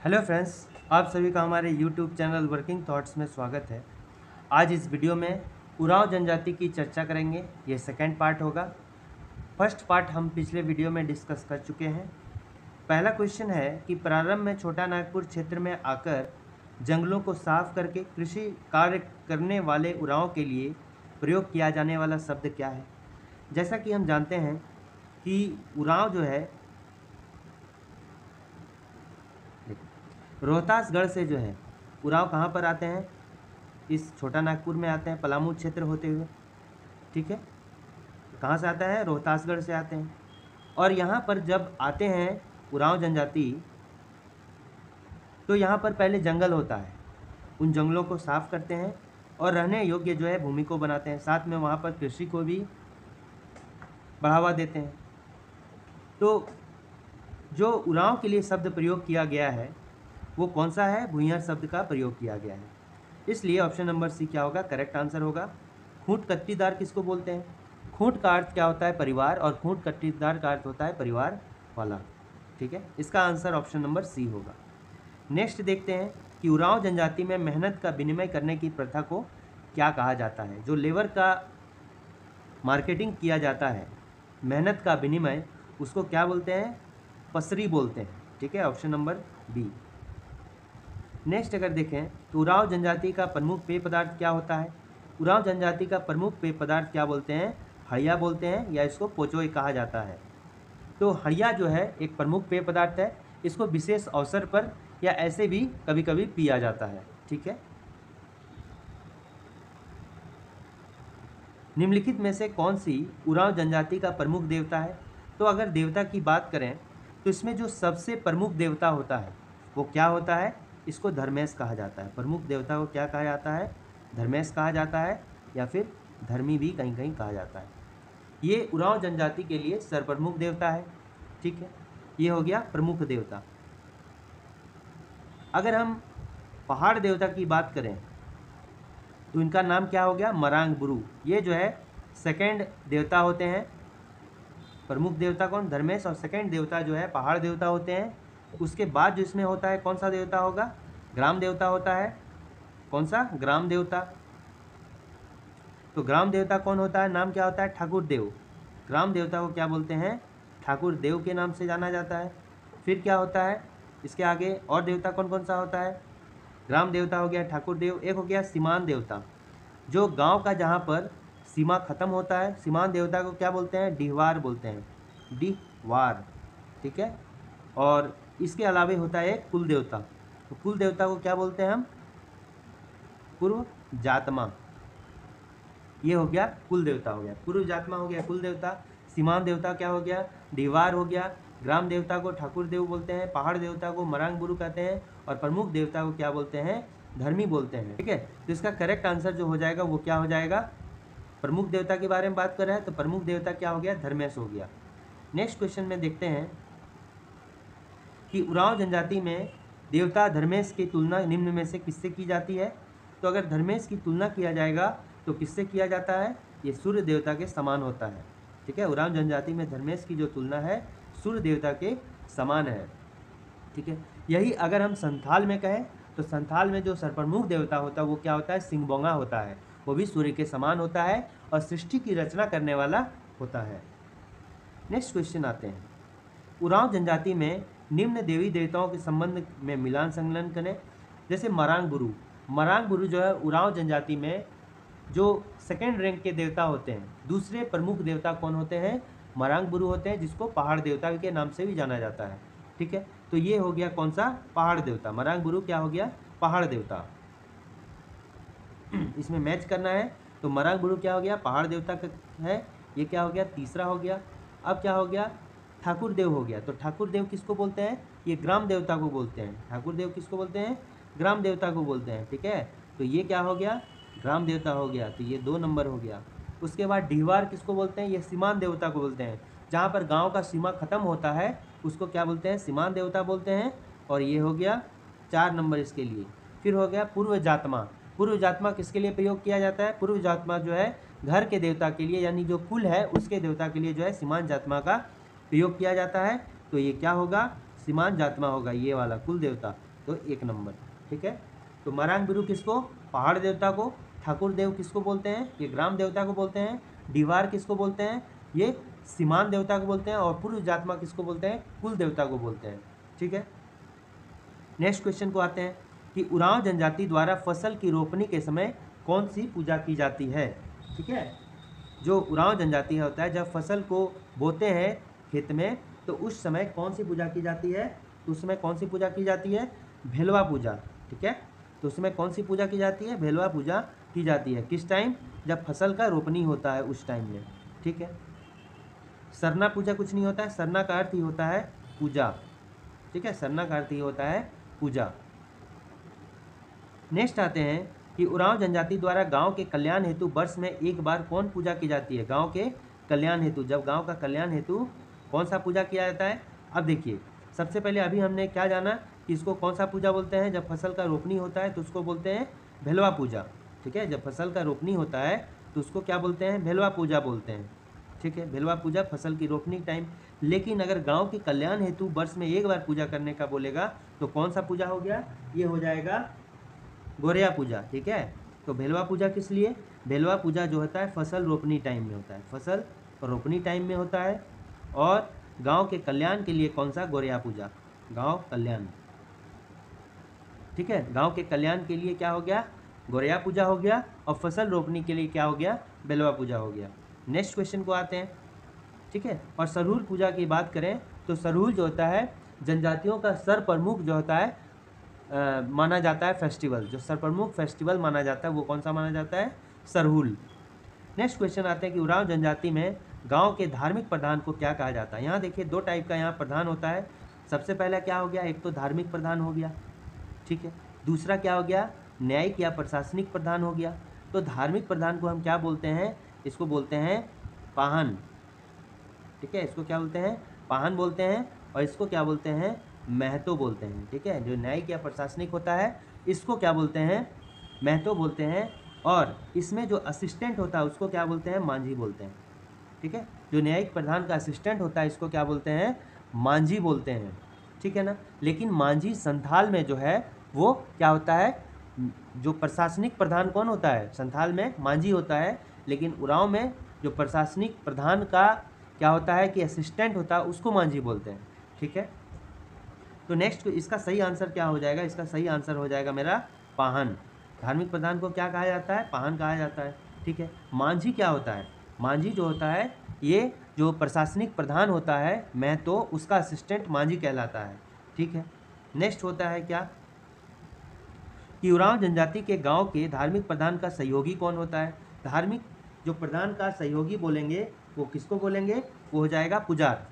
Hello friends, आप सभी का हमारे यूट्यूब चैनल वर्किंग थॉट्स में स्वागत है। आज इस वीडियो में उरांव जनजाति की चर्चा करेंगे। ये सेकंड पार्ट होगा। फर्स्ट पार्ट हम पिछले वीडियो में डिस्कस कर चुके हैं। पहला क्वेश्चन है कि प्रारंभ में छोटा नागपुर क्षेत्र में आकर जंगलों को साफ करके कृषि कार्य करने वाले उरांव के लिए प्रयोग किया जाने वाला शब्द क्या है। जैसा कि हम जानते हैं कि उरांव जो है रोहतासगढ़ से जो है उरांव कहाँ पर आते हैं, इस छोटा नागपुर में आते हैं, पलामू क्षेत्र होते हुए। ठीक है, कहाँ से आता है? रोहतासगढ़ से आते हैं। और यहाँ पर जब आते हैं उरांव जनजाति, तो यहाँ पर पहले जंगल होता है, उन जंगलों को साफ करते हैं और रहने योग्य जो है भूमि को बनाते हैं। साथ में वहाँ पर कृषि को भी बढ़ावा देते हैं। तो जो उरांव के लिए शब्द प्रयोग किया गया है वो कौन सा है? भूइयार शब्द का प्रयोग किया गया है। इसलिए ऑप्शन नंबर सी क्या होगा? करेक्ट आंसर होगा। खूंट कट्टीदार किसको बोलते हैं? खूंट का अर्थ क्या होता है? परिवार, और खूंट कट्टीदार का अर्थ होता है परिवार वाला। ठीक है, इसका आंसर ऑप्शन नंबर सी होगा। नेक्स्ट देखते हैं कि उरांव जनजाति में मेहनत का विनिमय करने की प्रथा को क्या कहा जाता है। जो लेबर का मार्केटिंग किया जाता है, मेहनत का विनिमय, उसको क्या बोलते हैं? पसरी बोलते हैं। ठीक है, ऑप्शन नंबर बी। नेक्स्ट अगर देखें तो उरांव जनजाति का प्रमुख पेय पदार्थ क्या होता है? उरांव जनजाति का प्रमुख पेय पदार्थ क्या बोलते हैं? हड़िया बोलते हैं, या इसको पोचोय कहा जाता है। तो हड़िया जो है एक प्रमुख पेय पदार्थ है। इसको विशेष अवसर पर या ऐसे भी कभी कभी पिया जाता है। ठीक है, निम्नलिखित में से कौन सी उरांव जनजाति का प्रमुख देवता है? तो अगर देवता की बात करें तो इसमें जो सबसे प्रमुख देवता होता है वो क्या होता है? इसको धर्मेश कहा जाता है। प्रमुख देवता को क्या कहा जाता है? धर्मेश कहा जाता है, या फिर धर्मी भी कहीं कहीं कहा जाता है। ये उरांव जनजाति के लिए सर्वप्रमुख देवता है। ठीक है, ये हो गया प्रमुख देवता। अगर हम पहाड़ देवता की बात करें तो इनका नाम क्या हो गया? मरांग बुरु। ये जो है सेकंड देवता होते हैं। प्रमुख देवता कौन? धर्मेश, और सेकंड देवता जो है पहाड़ देवता होते हैं। उसके बाद जो इसमें होता है कौन सा देवता होगा? ग्राम देवता होता है। कौन सा? ग्राम देवता। तो ग्राम देवता कौन होता है? नाम क्या होता है? ठाकुर देव। ग्राम देवता को क्या बोलते हैं? ठाकुर देव के नाम से जाना जाता है। फिर क्या होता है इसके आगे? और देवता कौन कौन सा होता है? ग्राम देवता हो गया, ठाकुर देव। एक हो गया सीमान देवता, जो गांव का जहाँ पर सीमा खत्म होता है, सीमान देवता को क्या बोलते हैं? डिहवार बोलते हैं। डिहवार। ठीक है, और इसके अलावे होता है कुल देवता। तो कुल देवता को क्या बोलते हैं हम? पूर्व जातमा। ये हो गया कुल देवता हो गया, पूर्व जातमा हो गया कुल देवता। सीमान देवता क्या हो गया? डिहवार हो गया। ग्राम देवता को ठाकुर देव बोलते हैं। पहाड़ देवता को मरांग बुरु कहते हैं। और प्रमुख देवता को क्या बोलते हैं? धर्मी बोलते हैं। ठीक है, तो इसका करेक्ट आंसर जो हो जाएगा वो क्या हो जाएगा? प्रमुख देवता के बारे में बात कर रहे हैं तो प्रमुख देवता क्या हो गया? धर्मेश हो गया। नेक्स्ट क्वेश्चन में देखते हैं कि उरांव जनजाति में देवता धर्मेश की तुलना निम्न में से किससे की जाती है? तो अगर धर्मेश की तुलना किया जाएगा तो किससे किया जाता है? ये सूर्य देवता के समान होता है। ठीक है, उरांव जनजाति में धर्मेश की जो तुलना है सूर्य देवता के समान है। ठीक है, यही अगर हम संथाल में कहें तो संथाल में जो सर्वप्रमुख देवता होता है वो क्या होता है? सिंहबोंगा होता है। वो भी सूर्य के समान होता है और सृष्टि की रचना करने वाला होता है। नेक्स्ट क्वेश्चन आते हैं, उरांव जनजाति में निम्न देवी देवताओं के संबंध में मिलान संलग्न करें। जैसे मरांग बुरु। मरांग बुरु जो है उरांव जनजाति में जो सेकेंड रैंक के देवता होते हैं, दूसरे प्रमुख देवता कौन होते हैं? मरांग बुरु होते हैं, जिसको पहाड़ देवता के नाम से भी जाना जाता है। ठीक है, तो ये हो गया कौन सा? पहाड़ देवता। मरांग बुरु क्या हो गया? पहाड़ देवता। इसमें मैच करना है तो मरांग बुरु क्या हो गया? पहाड़ देवता है। ये क्या हो गया? तीसरा हो गया। अब क्या हो गया? ठाकुर देव हो गया। तो ठाकुर देव किसको बोलते हैं? ये ग्राम देवता को बोलते हैं। ठाकुर देव किसको बोलते हैं? ग्राम देवता को बोलते हैं। ठीक है, तो ये क्या हो गया? ग्राम देवता हो गया। तो ये 2 नंबर हो गया। उसके बाद डिहवार किसको बोलते हैं? ये सीमान देवता को बोलते हैं। जहाँ पर गांव का सीमा खत्म होता है उसको क्या बोलते हैं? सीमान देवता बोलते हैं। और ये हो गया 4 नंबर इसके लिए। फिर हो गया पूर्व जातमा। पूर्व जातमा किसके लिए प्रयोग किया जाता है? पूर्व जातमा जो है घर के देवता के लिए, यानी जो कुल है उसके देवता के लिए जो है सीमान जातमा का प्रयोग किया जाता है। तो ये क्या होगा? सीमान जातमा होगा, ये वाला कुल देवता। तो 1 नंबर। ठीक है, तो मरांग बिरू किसको, पहाड़ देवता को, ठाकुर देव किसको बोलते हैं, ये ग्राम देवता को बोलते हैं, दीवार किसको बोलते हैं, ये सीमान देवता को बोलते हैं, और पूर्व जात्मा किसको बोलते हैं, कुल देवता को बोलते हैं। ठीक है, नेक्स्ट क्वेश्चन को आते हैं कि उरांव जनजाति द्वारा फसल की रोपनी के समय कौन सी पूजा की जाती है। ठीक है, जो उरांव जनजाति होता है जब फसल को बोते हैं खेत में तो उस समय कौन सी पूजा की जाती है, तो उस समय कौन सी पूजा की जाती है, भेलवा पूजा। ठीक है, तो उसमें कौन सी पूजा की जाती है, भेलवा पूजा की जाती है। किस टाइम, जब फसल का रोपनी होता है उस टाइम में। ठीक है, सरना पूजा कुछ नहीं होता है, सरना का अर्थ ही होता है पूजा। ठीक है, सरना का अर्थ ही होता है पूजा। नेक्स्ट आते हैं कि उरांव जनजाति द्वारा गांव के कल्याण हेतु वर्ष में एक बार कौन पूजा की जाती है, गांव के कल्याण हेतु, जब गांव का कल्याण हेतु कौन सा पूजा किया जाता है। अब देखिए, सबसे पहले अभी हमने क्या जाना कि इसको कौन सा पूजा बोलते हैं, जब फसल का रोपनी होता है तो उसको बोलते हैं भेलवा पूजा। ठीक है, जब फसल का रोपनी होता है तो उसको क्या बोलते हैं, भेलवा पूजा बोलते हैं। ठीक है, भेलवा पूजा फसल की रोपनी टाइम। लेकिन अगर गांव के कल्याण हेतु वर्ष में एक बार पूजा करने का बोलेगा तो कौन सा पूजा हो गया, ये हो जाएगा गोरिया पूजा। ठीक है, तो भेलवा पूजा किस लिए, भेलवा पूजा जो होता है फसल रोपनी टाइम में होता है, फसल रोपनी टाइम में होता है। और गांव के कल्याण के लिए कौन सा, गोरिया पूजा, गांव कल्याण। ठीक है, गांव के कल्याण के लिए क्या हो गया, गोरिया पूजा हो गया, और फसल रोपनी के लिए क्या हो गया, भेलवा पूजा हो गया। नेक्स्ट क्वेश्चन को आते हैं। ठीक है, और सरहुल पूजा की बात करें तो सरहुल जो होता है जनजातियों का सर्वप्रमुख जो होता है माना जाता है फेस्टिवल, जो सर्वप्रमुख फेस्टिवल माना जाता है वो कौन सा माना जाता है, सरहुल। नेक्स्ट क्वेश्चन आते हैं कि उरांव जनजाति में गांव के धार्मिक प्रधान को क्या कहा जाता है। यहाँ देखिए दो टाइप का यहाँ प्रधान होता है। सबसे पहला क्या हो गया, एक तो धार्मिक प्रधान हो गया। ठीक है, दूसरा क्या हो गया, न्यायिक या प्रशासनिक प्रधान हो गया। तो धार्मिक प्रधान को हम क्या बोलते हैं, इसको बोलते हैं पाहन। ठीक है, इसको क्या बोलते हैं, पाहन बोलते हैं, और इसको क्या बोलते हैं, महतो बोलते हैं। ठीक है, जो न्यायिक या प्रशासनिक होता है इसको क्या बोलते हैं, महतो बोलते हैं, और इसमें जो असिस्टेंट होता है उसको क्या बोलते हैं, मांझी बोलते हैं। ठीक है, जो न्यायिक प्रधान का असिस्टेंट होता है इसको क्या बोलते हैं, मांझी बोलते हैं। ठीक है ना, लेकिन मांझी संथाल में जो है वो क्या होता है, जो प्रशासनिक प्रधान कौन होता है, संथाल में मांझी होता है, लेकिन उरांव में जो प्रशासनिक प्रधान का क्या होता है कि असिस्टेंट होता है उसको मांझी बोलते हैं। ठीक है, तो नेक्स्ट इसका सही आंसर क्या हो जाएगा, इसका सही आंसर हो जाएगा मेरा पाहन। धार्मिक प्रधान को क्या कहा जाता है, पाहन कहा जाता है। ठीक है, मांझी क्या होता है, मांझी जो होता है ये जो प्रशासनिक प्रधान होता है मैं तो उसका असिस्टेंट मांझी कहलाता है। ठीक है, नेक्स्ट होता है क्या कि उरांव जनजाति के गांव के धार्मिक प्रधान का सहयोगी कौन होता है। धार्मिक जो प्रधान का सहयोगी बोलेंगे वो किसको बोलेंगे, वो हो जाएगा पुजार।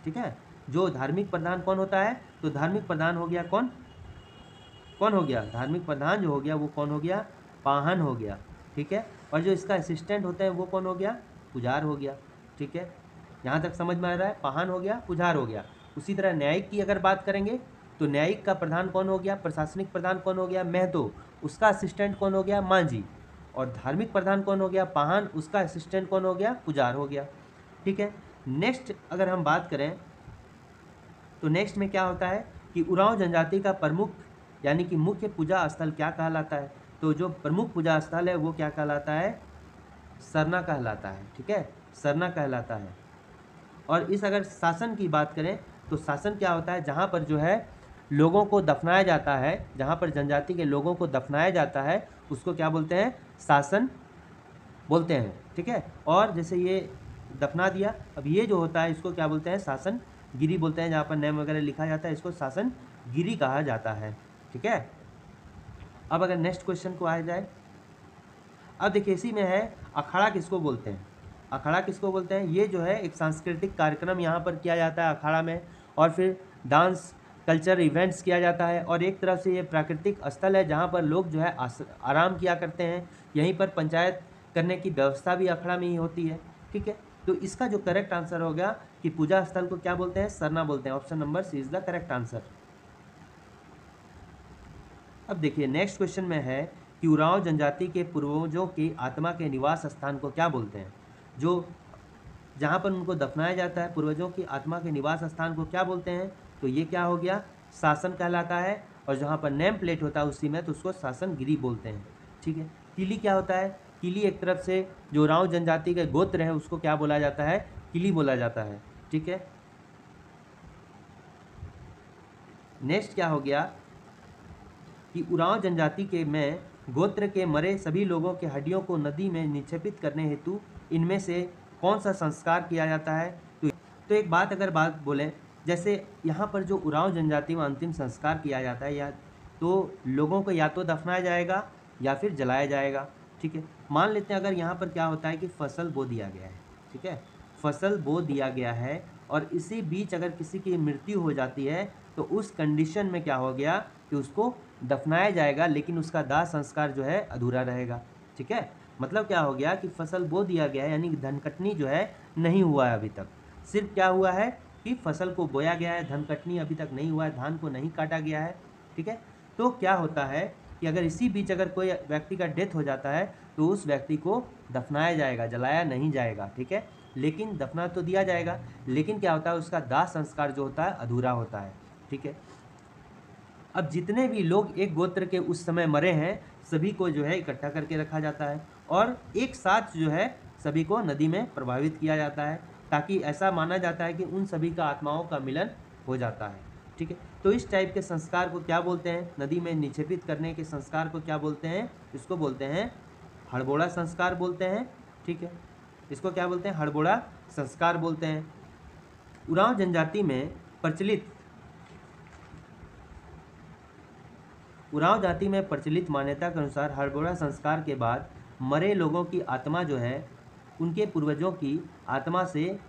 ठीक है, जो धार्मिक प्रधान कौन होता है, तो धार्मिक प्रधान हो गया कौन, कौन हो गया, धार्मिक प्रधान जो हो गया वो कौन हो गया, पाहन हो गया। ठीक है, और जो इसका असिस्टेंट होता है वो कौन हो गया, पुजार हो गया। ठीक है, यहाँ तक समझ में आ रहा है, पाहन हो गया, पुजार हो गया। उसी तरह न्यायिक की अगर बात करेंगे तो न्यायिक का प्रधान कौन हो गया, प्रशासनिक प्रधान कौन हो गया, महतो, उसका असिस्टेंट कौन हो गया, मांझी, और धार्मिक प्रधान कौन हो गया, पाहन, उसका असिस्टेंट कौन हो गया, पुजार हो गया। ठीक है, नेक्स्ट अगर हम बात करें तो नेक्स्ट में क्या होता है कि उरांव जनजाति का प्रमुख यानी कि मुख्य पूजा स्थल क्या कहलाता है, तो जो प्रमुख पूजा स्थल है वो क्या कहलाता है, सरना कहलाता है। ठीक है, सरना कहलाता है। और इस अगर शासन की बात करें तो शासन क्या होता है, जहाँ पर जो है लोगों को दफनाया जाता है, जहाँ पर जनजाति के लोगों को दफनाया जाता है उसको क्या बोलते हैं, शासन बोलते हैं। ठीक है, और जैसे ये दफना दिया, अब ये जो होता है इसको क्या बोलते हैं, शासन गिरी बोलते हैं, जहाँ पर नेम वगैरह लिखा जाता है इसको शासन गिरी कहा जाता है। ठीक है, अब अगर नेक्स्ट क्वेश्चन को आ जाए, अब देखिए इसी में है अखाड़ा किसको बोलते हैं, अखाड़ा किसको बोलते हैं, ये जो है एक सांस्कृतिक कार्यक्रम यहाँ पर किया जाता है अखाड़ा में, और फिर डांस कल्चर इवेंट्स किया जाता है, और एक तरफ से ये प्राकृतिक स्थल है जहाँ पर लोग जो है आराम किया करते हैं, यहीं पर पंचायत करने की व्यवस्था भी अखाड़ा में ही होती है। ठीक है, तो इसका जो करेक्ट आंसर हो गया कि पूजा स्थल को क्या बोलते हैं, सरना बोलते हैं। Option number c is the correct answer. अब देखिए नेक्स्ट क्वेश्चन में है कि उरांव जनजाति के पूर्वजों की आत्मा के निवास स्थान को क्या बोलते हैं, जो जहाँ पर उनको दफनाया जाता है पूर्वजों की आत्मा के निवास स्थान को क्या बोलते हैं, तो ये क्या हो गया, शासन कहलाता है, और जहाँ पर नेम प्लेट होता है उसी में तो उसको शासनगिरी बोलते हैं। ठीक है। किली क्या होता है? किली एक तरफ से जो उरांव जनजाति के गोत्र है उसको क्या बोला जाता है? किली बोला जाता है। ठीक है। नेक्स्ट क्या हो गया कि उरांव जनजाति के में गोत्र के मरे सभी लोगों के हड्डियों को नदी में निक्षेपित करने हेतु इनमें से कौन सा संस्कार किया जाता है? तो एक बात अगर बात बोलें, जैसे यहाँ पर जो उरांव जनजाति में अंतिम संस्कार किया जाता है या तो लोगों को या तो दफनाया जाएगा या फिर जलाया जाएगा। ठीक है। मान लेते हैं अगर यहाँ पर क्या होता है कि फसल बो दिया गया है। ठीक है। फसल बो दिया गया है और इसी बीच अगर किसी की मृत्यु हो जाती है तो उस कंडीशन में क्या हो गया कि उसको दफनाया जाएगा, लेकिन उसका दाह संस्कार जो है अधूरा रहेगा। ठीक है। मतलब क्या हो गया कि फसल बो दिया गया है, यानी धनकटनी जो है नहीं हुआ है अभी तक। सिर्फ क्या हुआ है कि फसल को बोया गया है, धनकटनी अभी तक नहीं हुआ है, धान को नहीं काटा गया है। ठीक है। तो क्या होता है कि अगर इसी बीच अगर कोई व्यक्ति का डेथ हो जाता है तो उस व्यक्ति को दफनाया जाएगा, जलाया नहीं जाएगा। ठीक है। लेकिन दफना तो दिया जाएगा, लेकिन क्या होता है उसका दाह संस्कार जो होता है अधूरा होता है। ठीक है। अब जितने भी लोग एक गोत्र के उस समय मरे हैं सभी को जो है इकट्ठा करके रखा जाता है और एक साथ जो है सभी को नदी में प्रभावित किया जाता है, ताकि ऐसा माना जाता है कि उन सभी का आत्माओं का मिलन हो जाता है। ठीक है। तो इस टाइप के संस्कार को क्या बोलते हैं? नदी में निक्षेपित करने के संस्कार को क्या बोलते हैं? इसको बोलते हैं हड़बोड़ा संस्कार बोलते हैं। ठीक है। इसको क्या बोलते हैं? हड़बोड़ा संस्कार बोलते हैं। उरांव जनजाति में प्रचलित उरांव जाति में प्रचलित मान्यता के अनुसार हड़बोड़ा संस्कार के बाद मरे लोगों की आत्मा जो है उनके पूर्वजों की आत्मा से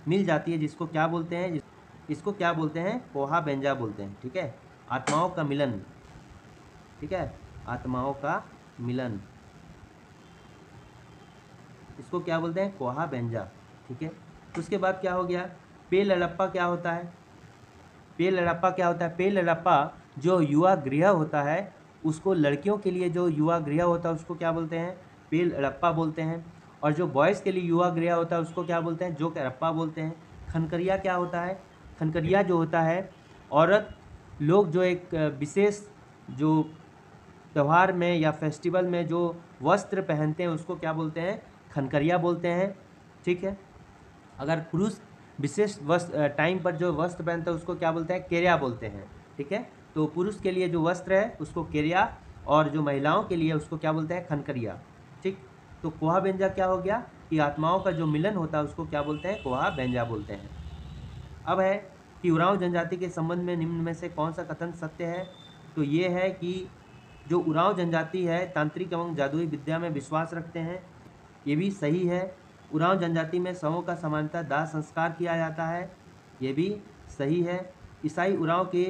मिल जाती है, जिसको क्या बोलते हैं? इसको क्या बोलते हैं? कोहा बेंजा बोलते हैं। ठीक है। आत्माओं का मिलन। ठीक है। आत्माओं का मिलन, इसको क्या बोलते हैं? कोहा बेंजा। ठीक है। उसके बाद क्या हो गया? पे लड़प्पा क्या होता है? पे लड़प्पा क्या होता है? पे लड़प्पा जो युवा गृह होता है उसको, लड़कियों के लिए जो युवा गृह होता है उसको क्या बोलते हैं? पे लड़प्पा बोलते हैं। और जो बॉयज़ के लिए युवा गृह होता है उसको क्या बोलते हैं? जोक रप्पा बोलते हैं। खनकरिया क्या होता है? खनकरिया जो होता है औरत लोग जो एक विशेष जो त्यौहार में या फेस्टिवल में जो वस्त्र पहनते हैं उसको क्या बोलते हैं? खनकरिया बोलते हैं। ठीक है। अगर पुरुष विशेष वस्त्र टाइम पर जो वस्त्र पहनते हैं उसको क्या बोलते हैं? केरिया बोलते हैं। ठीक है। तो पुरुष के लिए जो वस्त्र है उसको केरिया और जो महिलाओं के लिए उसको क्या बोलते हैं? खनकरिया। ठीक। तो कोहा बेंजा क्या हो गया कि आत्माओं का जो मिलन होता है उसको क्या बोलते हैं? कोहा बेंजा बोलते हैं। अब है कि उरांव जनजाति के संबंध में निम्न में से कौन सा कथन सत्य है? तो ये है कि जो उरांव जनजाति है तांत्रिक एवं जादुई विद्या में विश्वास रखते हैं, ये भी सही है। उरांव जनजाति में शवों का सामान्यतः दाह संस्कार किया जाता है, ये भी सही है। ईसाई उरांव के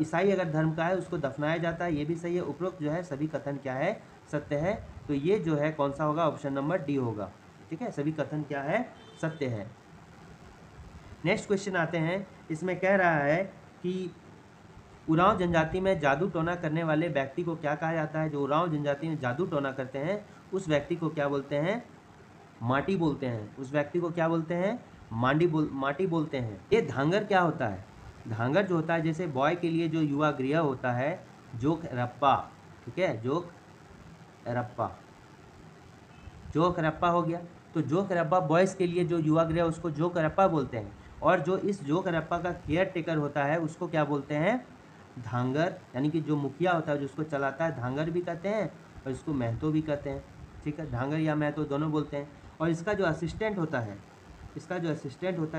ईसाई अगर धर्म का है उसको दफनाया जाता है, ये भी सही है। उपरोक्त जो है सभी कथन क्या है? सत्य है। तो ये जो है कौन सा होगा? ऑप्शन नंबर डी होगा। ठीक है। सभी कथन क्या है? सत्य है। नेक्स्ट क्वेश्चन आते हैं। इसमें कह रहा है कि उरांव जनजाति में जादू टोना करने वाले व्यक्ति को क्या कहा जाता है? जो उरांव जनजाति में जादू टोना करते हैं उस व्यक्ति को क्या बोलते हैं? माटी बोलते हैं। उस व्यक्ति को क्या बोलते हैं? माटी बोलते हैं। ये धांगर क्या होता है? धांगर जो होता है, जैसे बॉय के लिए जो युवा गृह होता है जोक रप्पा। ठीक है। जोक रप्पा हो गया। तो जोक रप्पा बॉयज़ के लिए जो युवा गृह उसको जोक रप्पा बोलते हैं। और जो इस जोक रप्पा का केयर टेकर होता है उसको क्या बोलते हैं? धांगर, यानी कि जो मुखिया होता है जो उसको चलाता है, धांगर भी कहते हैं और इसको महतो भी कहते हैं। ठीक है। धांगर या महतो दोनों बोलते हैं। और इसका जो असिस्टेंट होता है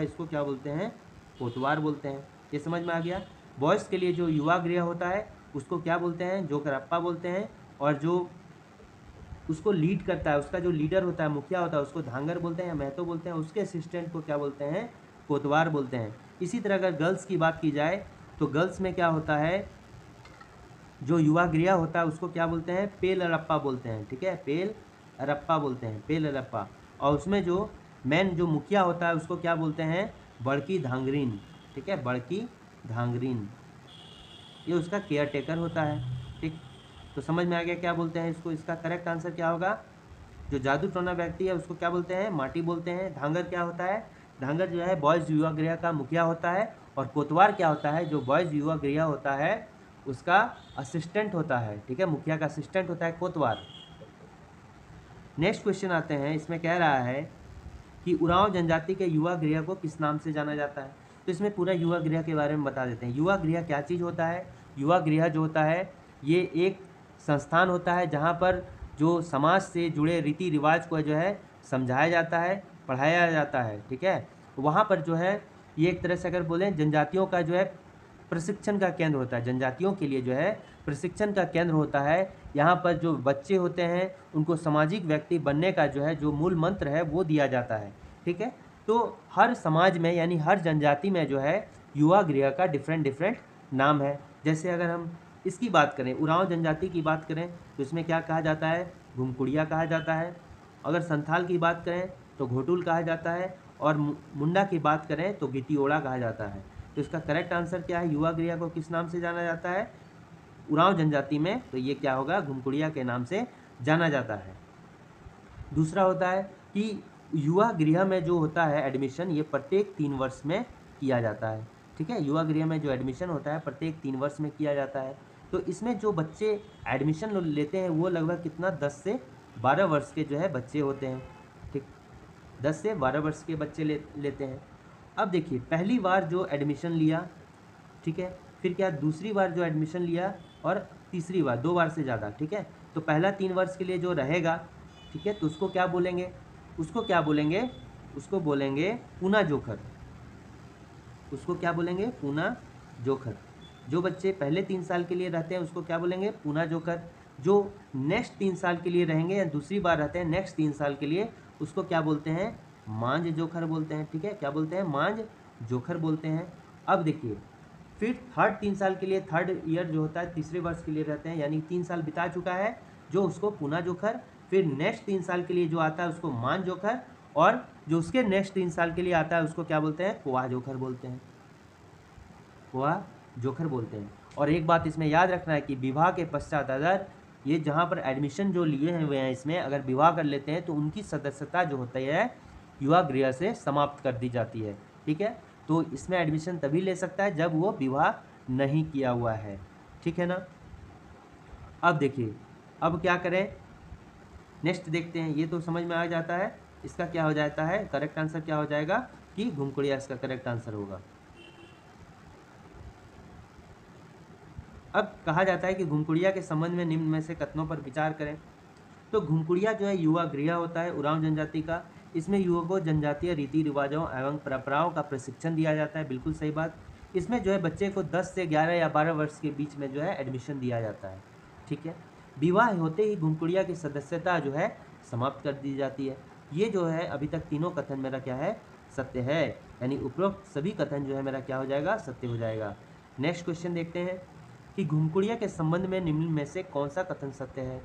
इसको क्या बोलते हैं? कोतवार बोलते हैं। ये समझ में आ गया। बॉयज़ के लिए जो युवा गृह होता है उसको क्या बोलते हैं? जोक रप्पा बोलते हैं। और जो उसको लीड करता है, उसका जो लीडर होता है, मुखिया होता है, उसको धांगर बोलते हैं या महतो बोलते हैं। उसके असिस्टेंट को क्या बोलते हैं? कोतवार बोलते हैं। इसी तरह अगर गर्ल्स की बात की जाए तो गर्ल्स में क्या होता है? जो युवा गृह होता है उसको क्या बोलते हैं? पेल रप्पा बोलते हैं। ठीक है। पेल रप्पा बोलते हैं, पेल रप्पा। और उसमें जो मेन जो मुखिया होता है उसको क्या बोलते हैं? बड़की धांगरीन। ठीक है। बड़की धांगरीन, ये उसका केयर टेकर होता है। ठीक। तो समझ में आ गया क्या बोलते हैं इसको? इसका करेक्ट आंसर क्या होगा? जो जादू टोना व्यक्ति है उसको क्या बोलते हैं? माटी बोलते हैं। धांगर क्या होता है? धांगर जो है बॉयज़ युवा गृह का मुखिया होता है। और कोतवार क्या होता है? जो बॉयज़ युवा गृह होता है उसका असिस्टेंट होता है, ठीक है, मुखिया का असिस्टेंट होता है कोतवाल। नेक्स्ट क्वेश्चन आते हैं, इसमें कह रहा है कि उरांव जनजाति के युवा गृह को किस नाम से जाना जाता है। तो इसमें पूरा युवा गृह के बारे में बता देते हैं। युवा गृह क्या चीज़ होता है? युवा गृह जो होता है ये एक संस्थान होता है जहाँ पर जो समाज से जुड़े रीति रिवाज को जो है समझाया जाता है, पढ़ाया जाता है, ठीक है। वहाँ पर जो है ये एक तरह से अगर बोलें जनजातियों का जो है प्रशिक्षण का केंद्र होता है, जनजातियों के लिए जो है प्रशिक्षण का केंद्र होता है। यहाँ पर जो बच्चे होते हैं उनको सामाजिक व्यक्ति बनने का जो है जो मूल मंत्र है वो दिया जाता है, ठीक है। तो हर समाज में यानी हर जनजाति में जो है युवा गृह का डिफरेंट नाम है। जैसे अगर हम इसकी बात करें, उरांव जनजाति की बात करें तो इसमें क्या कहा जाता है? घुमकुड़िया कहा जाता है। अगर संथाल की बात करें तो घोटुल कहा जाता है, और मुंडा की बात करें तो गितियोड़ा कहा जाता है। तो इसका करेक्ट आंसर क्या है? युवा गृह को किस नाम से जाना जाता है उरांव जनजाति में? तो ये क्या होगा? घुमकुड़िया के नाम से जाना जाता है। दूसरा होता है कि युवा गृह में जो होता है एडमिशन, ये प्रत्येक 3 वर्ष में किया जाता है, ठीक है। युवा गृह में जो एडमिशन होता है प्रत्येक 3 वर्ष में किया जाता है। तो इसमें जो बच्चे एडमिशन लेते हैं वो लगभग कितना 10 से 12 वर्ष के जो है बच्चे होते हैं, ठीक, 10 से 12 वर्ष के बच्चे लेते हैं। अब देखिए पहली बार जो एडमिशन लिया, ठीक है, फिर क्या दूसरी बार जो एडमिशन लिया, और तीसरी बार, 2 बार से ज़्यादा, ठीक है। तो पहला 3 वर्ष के लिए जो रहेगा, ठीक है, तो उसको क्या बोलेंगे? उसको क्या बोलेंगे? उसको बोलेंगे पूना जोखर। उसको क्या बोलेंगे? पूना जोखर। जो बच्चे पहले 3 साल के लिए रहते हैं उसको क्या बोलेंगे? पूना जोखर। जो नेक्स्ट 3 साल के लिए रहेंगे या दूसरी बार रहते हैं नेक्स्ट 3 साल के लिए, उसको क्या बोलते हैं? मांझ जोखर बोलते हैं, ठीक है। क्या बोलते हैं? मांझ जोखर बोलते हैं। अब देखिए फिर थर्ड 3 साल के लिए, थर्ड ईयर जो होता है तीसरे वर्ष के लिए रहते हैं, यानी 3 साल बिता चुका है जो, उसको पूना जोखर। फिर नेक्स्ट 3 साल के लिए जो आता है उसको मान जोखर, और जो उसके नेक्स्ट 3 साल के लिए आता है उसको क्या बोलते हैं? कुआ जोखर बोलते हैं, कुआ जोखर बोलते हैं। और एक बात इसमें याद रखना है कि विवाह के पश्चात अगर ये जहाँ पर एडमिशन जो लिए हुए हैं इसमें अगर विवाह कर लेते हैं तो उनकी सदस्यता जो होती है युवा गृह से समाप्त कर दी जाती है, ठीक है। तो इसमें एडमिशन तभी ले सकता है जब वो विवाह नहीं किया हुआ है, ठीक है ना। अब देखिए अब क्या करें, नेक्स्ट देखते हैं। ये तो समझ में आ जाता है, इसका क्या हो जाता है? करेक्ट आंसर क्या हो जाएगा कि घुमकुड़िया इसका करेक्ट आंसर होगा। अब कहा जाता है कि घुमकुड़िया के संबंध में निम्न में से कथनों पर विचार करें। तो घुमकुड़िया जो है युवा गृह होता है उरांव जनजाति का। इसमें युवकों को जनजातीय रीति रिवाजों एवं परंपराओं का प्रशिक्षण दिया जाता है, बिल्कुल सही बात। इसमें जो है बच्चे को 10 से 11 या 12 वर्ष के बीच में जो है एडमिशन दिया जाता है, ठीक है। विवाह होते ही घुमकुड़िया की सदस्यता जो है समाप्त कर दी जाती है। ये जो है अभी तक तीनों कथन मेरा क्या है? सत्य है, यानी उपरोक्त सभी कथन जो है मेरा क्या हो जाएगा? सत्य हो जाएगा। नेक्स्ट क्वेश्चन देखते हैं कि घुमकुड़िया के संबंध में निम्न में से कौन सा कथन सत्य है।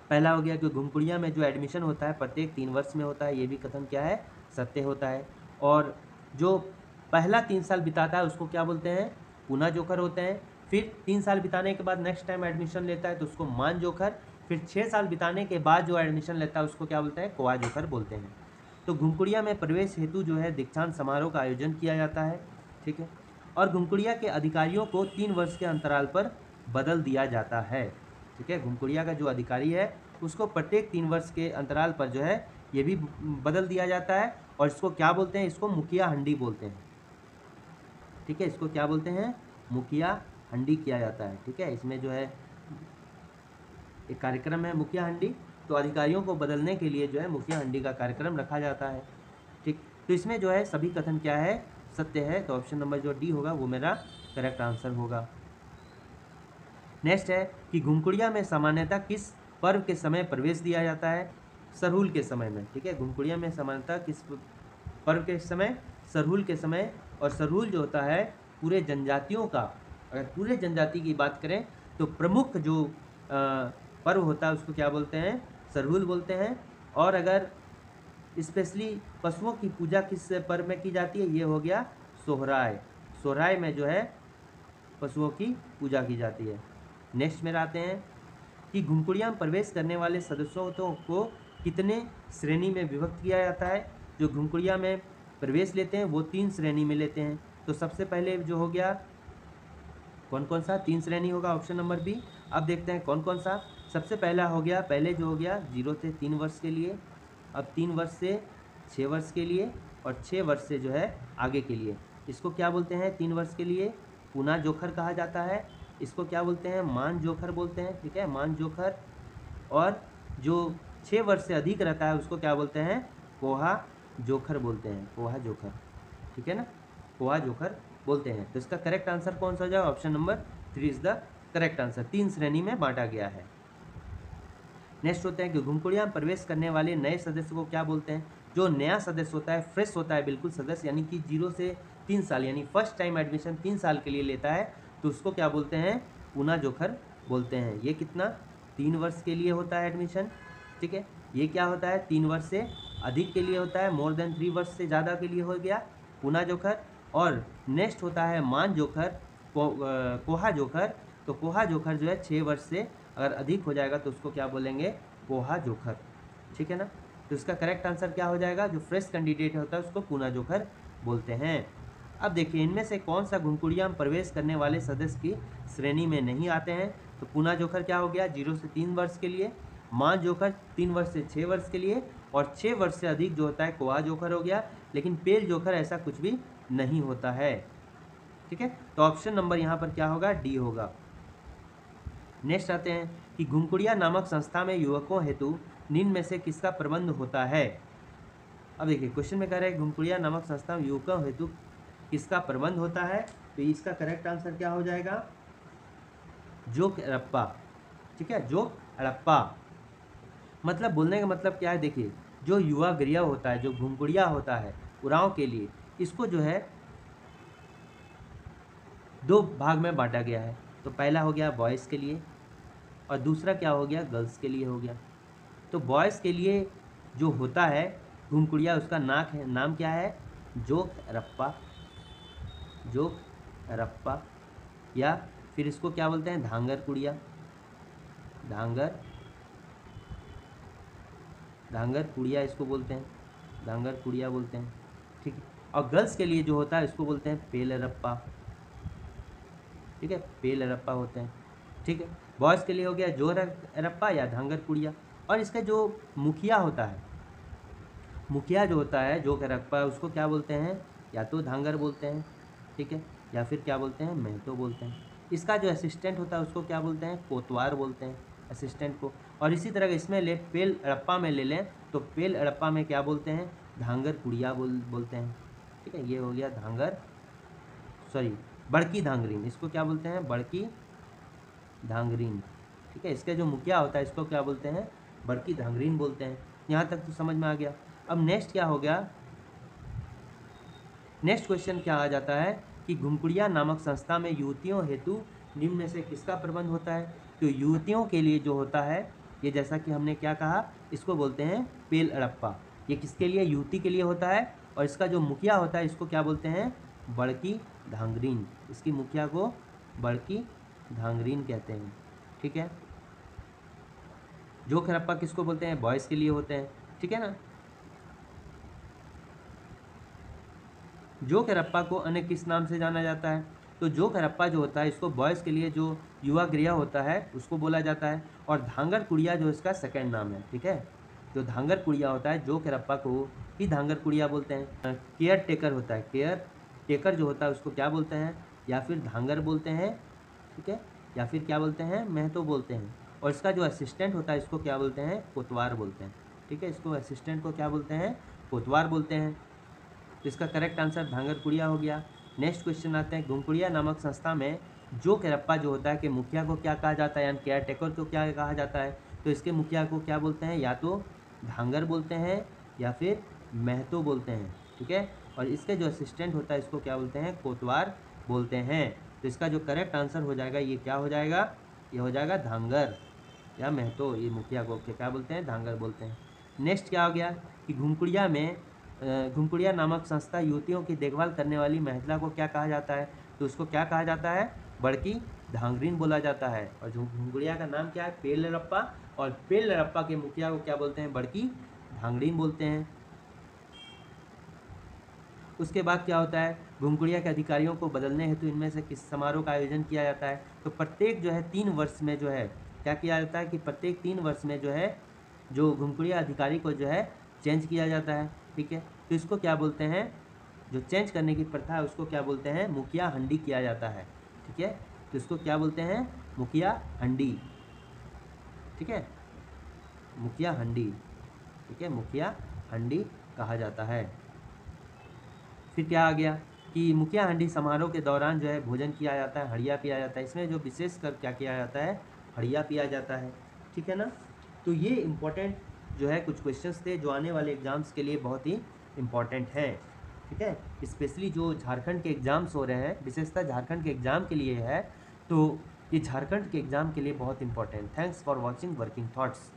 पहला हो गया कि घुमकुड़िया में जो एडमिशन होता है प्रत्येक 3 वर्ष में होता है, ये भी कथन क्या है? सत्य होता है। और जो पहला 3 साल बिताता है उसको क्या बोलते हैं? पूना जोखर होते हैं। फिर 3 साल बिताने के बाद नेक्स्ट टाइम एडमिशन लेता है तो उसको मान जोखर। फिर 6 साल बिताने के बाद जो एडमिशन लेता है उसको क्या बोलते हैं? कुआ जोखर बोलते हैं। तो घुमकुड़िया में प्रवेश हेतु जो है दीक्षांत समारोह का आयोजन किया जाता है, ठीक है। और घुमकुड़िया के अधिकारियों को 3 वर्ष के अंतराल पर बदल दिया जाता है, ठीक है। घुमकुड़िया का जो अधिकारी है उसको प्रत्येक 3 वर्ष के अंतराल पर जो है ये भी बदल दिया जाता है। और इसको क्या बोलते हैं? इसको मुखिया हंडी बोलते हैं, ठीक है। इसको क्या बोलते हैं? मुखिया हंडी किया जाता है, ठीक है। इसमें जो है एक कार्यक्रम है मुखिया हंडी, तो अधिकारियों को बदलने के लिए जो है मुखिया हंडी का कार्यक्रम रखा जाता है, ठीक। तो इसमें जो है सभी कथन क्या है? सत्य है। तो ऑप्शन नंबर जो डी होगा वो मेरा करेक्ट आंसर होगा। नेक्स्ट है कि घुमकुड़िया में सामान्यतः किस पर्व के समय प्रवेश दिया जाता है? सरहुल के समय में, ठीक है। घुमकुड़िया में सामान्यतः किस पर्व के समय? सरहुल के समय। और सरहुल जो होता है पूरे जनजातियों का, अगर पूरे जनजाति की बात करें तो प्रमुख जो पर्व होता है उसको क्या बोलते हैं? सरहुल बोलते हैं। और अगर स्पेशली पशुओं की पूजा किस पर्व में की जाती है? ये हो गया सोहराय। सोहराय में जो है पशुओं की पूजा की जाती है। नेक्स्ट में आते हैं कि घुमकुड़िया में प्रवेश करने वाले सदस्यों को कितने श्रेणी में विभक्त किया जाता है? जो घुमकुड़िया में प्रवेश लेते हैं वो 3 श्रेणी में लेते हैं। तो सबसे पहले जो हो गया कौन कौन सा? 3 श्रेणी होगा, ऑप्शन नंबर बी। अब देखते हैं कौन कौन सा। सबसे पहला हो गया, पहले जो हो गया 0 से 3 वर्ष के लिए, अब 3 वर्ष से 6 वर्ष के लिए, और 6 वर्ष से जो है आगे के लिए। इसको क्या बोलते हैं? 3 वर्ष के लिए पूना जोखर कहा जाता है। इसको क्या बोलते हैं? मान जोखर बोलते हैं, ठीक है, मान जोखर। और जो 6 वर्ष से अधिक रहता है उसको क्या बोलते हैं? कोहा जोखर बोलते हैं, कोहा जोखर, ठीक है ना, कोहा जोखर बोलते हैं। तो इसका करेक्ट आंसर कौन सा हो जाएगा? Option number 3 is the correct answer. 3 श्रेणी में बांटा गया है। नेक्स्ट होते हैं कि घुमकुड़िया में प्रवेश करने वाले नए सदस्य को क्या बोलते हैं? जो नया सदस्य होता है, फ्रेश होता है बिल्कुल सदस्य, यानी कि 0 से 3 साल, यानी फर्स्ट टाइम एडमिशन 3 साल के लिए लेता है, तो उसको क्या बोलते हैं? पूना जोखर बोलते हैं। ये कितना? 3 वर्ष के लिए होता है एडमिशन, ठीक है। ये क्या होता है? 3 वर्ष से अधिक के लिए होता है, मोर देन 3 वर्ष से ज़्यादा के लिए हो गया पूना जोखर। और नेक्स्ट होता है मान जोखर, कोहा जोखर। तो कोहा जोखर जो है 6 वर्ष से अगर अधिक हो जाएगा तो उसको क्या बोलेंगे? कोहा जोखर, ठीक है ना। तो इसका करेक्ट आंसर क्या हो जाएगा? जो फ्रेश कैंडिडेट होता है उसको पूना जोखर बोलते हैं। अब देखिए इनमें से कौन सा घुमकुड़िया में प्रवेश करने वाले सदस्य की श्रेणी में नहीं आते हैं? तो पूना जोखर क्या हो गया? 0 से 3 वर्ष के लिए, मान जोखर 3 वर्ष से 6 वर्ष के लिए, और 6 वर्ष से अधिक जो होता है कोहा जोखर हो गया। लेकिन पेल जोखर ऐसा कुछ भी नहीं होता है, ठीक है। तो ऑप्शन नंबर यहाँ पर क्या होगा? डी होगा। नेक्स्ट आते हैं कि घुमकुड़िया नामक संस्था में युवकों हेतु निम्न में से किसका प्रबंध होता है? अब देखिए क्वेश्चन में कह रहे हैं घुमकुड़िया नामक संस्था में युवकों हेतु किसका प्रबंध होता है? तो इसका करेक्ट आंसर क्या हो जाएगा? जोक हड़प्पा, ठीक है, जोक हड़प्पा। मतलब बोलने का मतलब क्या है? देखिए जो युवा गृह होता है, जो घुमकुड़िया होता है उरांव के लिए, इसको जो है 2 भाग में बांटा गया है। तो पहला हो गया बॉयज़ के लिए, और दूसरा क्या हो गया? गर्ल्स के लिए हो गया। तो बॉयज़ के लिए जो होता है घुमकुड़िया, उसका नाम क्या है? जोक रप्पा, जोक रप्पा, या फिर इसको क्या बोलते हैं? धांगर कुड़िया, धांगर कुड़िया इसको बोलते हैं, धांगर कुड़िया बोलते हैं, ठीक है। और गर्ल्स के लिए जो होता है इसको बोलते हैं पेल रप्पा, ठीक है, पेल रप्पा होते हैं, ठीक है। बॉयज़ के लिए हो गया जो रप्पा या धांगर कुड़िया। और इसका जो मुखिया होता है, मुखिया जो होता है जो रप्पा, उसको क्या बोलते हैं? या तो धांगर बोलते हैं, ठीक है, या फिर क्या बोलते हैं? महतो बोलते हैं। इसका जो असिस्टेंट होता है उसको क्या बोलते हैं? कोतवार बोलते हैं असिस्टेंट को। और इसी तरह इसमें ले पेल अड़प्पा में ले लें तो पेल अड़प्पा में क्या बोलते हैं? धांगर कुड़िया बोलते हैं, ठीक है। ये हो गया धांगर, सॉरी बड़की धांगरीन, इसको क्या बोलते हैं? बड़की धांगरीन, ठीक है। इसका जो मुखिया होता है इसको क्या बोलते हैं? बड़की धांगरीन बोलते हैं। यहाँ तक तो समझ में आ गया। अब नेक्स्ट क्या हो गया? नेक्स्ट क्वेश्चन क्या आ जाता है कि घुमकुड़िया नामक संस्था में युवतियों हेतु निम्न में से किसका प्रबंध होता है? तो युवतियों के लिए जो होता है, ये जैसा कि हमने क्या कहा, इसको बोलते हैं पेल अड़प्पा। ये किसके लिए? युवती के लिए होता है। और इसका जो मुखिया होता है इसको क्या बोलते हैं? बड़की धांगरीन। इसकी मुखिया को बड़की धांगरीन कहते हैं, ठीक है। जोक हड़प्पा किसको बोलते हैं? बॉयज़ के लिए होते हैं, ठीक है ना। जोक हड़प्पा को अन्य किस नाम से जाना जाता है? तो जोक हड़प्पा जो होता है इसको बॉयज़ के लिए जो युवा गृह होता है उसको बोला जाता है। और धांगर कुड़िया जो इसका सेकंड नाम है, ठीक है। जो धांगर कुड़िया होता है, जोक हड़प्पा को ही धांगर कुड़िया बोलते हैं। केयर टेकर होता है, केयर टेकर जो होता है उसको क्या बोलते हैं? या फिर धांगर बोलते हैं, ठीक है, या फिर क्या बोलते हैं? महतो बोलते हैं। और इसका जो असिस्टेंट होता है इसको क्या बोलते हैं? कोतवार बोलते हैं, ठीक है। इसको असिस्टेंट को क्या बोलते हैं? कोतवार बोलते हैं। तो इसका करेक्ट आंसर धांगर कुड़िया हो गया। नेक्स्ट क्वेश्चन आते हैं घुमकुड़िया नामक संस्था में जोक हड़प्पा जो होता है कि मुखिया को क्या कहा जाता है, यानी केयर टेकर को क्या कहा जाता है? तो इसके मुखिया को क्या बोलते हैं? या तो धांगर बोलते हैं या फिर महतो बोलते हैं, ठीक है। और इसके जो असिस्टेंट होता है इसको क्या बोलते हैं? कोतवार बोलते हैं। तो इसका जो करेक्ट आंसर हो जाएगा ये क्या हो जाएगा? ये हो जाएगा धांगर या महतो। ये मुखिया को क्या बोलते हैं? धांगर बोलते हैं। नेक्स्ट क्या हो गया कि घुमकुड़िया नामक संस्था युवतियों की देखभाल करने वाली महिला को क्या कहा जाता है? तो उसको क्या कहा जाता है? बड़की धांगरीन बोला जाता है। और जो घुमकुड़िया का नाम क्या है? पेल रप्पा। और पेल रप्पा के मुखिया को क्या बोलते हैं? बड़की धांगरीन बोलते हैं। उसके बाद क्या होता है, घुमकुड़िया के अधिकारियों को बदलने हेतु इनमें से किस समारोह का आयोजन किया जाता है। तो प्रत्येक जो है 3 वर्ष में जो है क्या किया जाता है कि प्रत्येक 3 वर्ष में जो है जो घुमकुड़िया अधिकारी को जो है चेंज किया जाता है। ठीक है, तो इसको क्या बोलते हैं, जो चेंज करने की प्रथा है उसको क्या बोलते हैं, मुखिया हंडी किया जाता है। ठीक है, तो इसको क्या बोलते हैं, मुखिया हंडी। ठीक है, मुखिया हंडी। ठीक है, मुखिया हंडी कहा जाता है। फिर क्या आ गया कि मुखिया हंडी समारोह के दौरान जो है भोजन किया जाता है, हड़िया पिया जाता है। इसमें जो विशेष कर क्या किया जाता है, हड़िया पिया जाता है। ठीक है ना, तो ये इम्पोर्टेंट जो है कुछ क्वेश्चंस थे जो आने वाले एग्जाम्स के लिए बहुत ही इम्पोर्टेंट हैं। ठीक है, स्पेशली जो झारखंड के एग्ज़ाम्स हो रहे हैं, विशेषतः झारखंड के एग्ज़ाम के लिए है, तो ये झारखंड के एग्ज़ाम के लिए बहुत important. Thanks for watching working thoughts.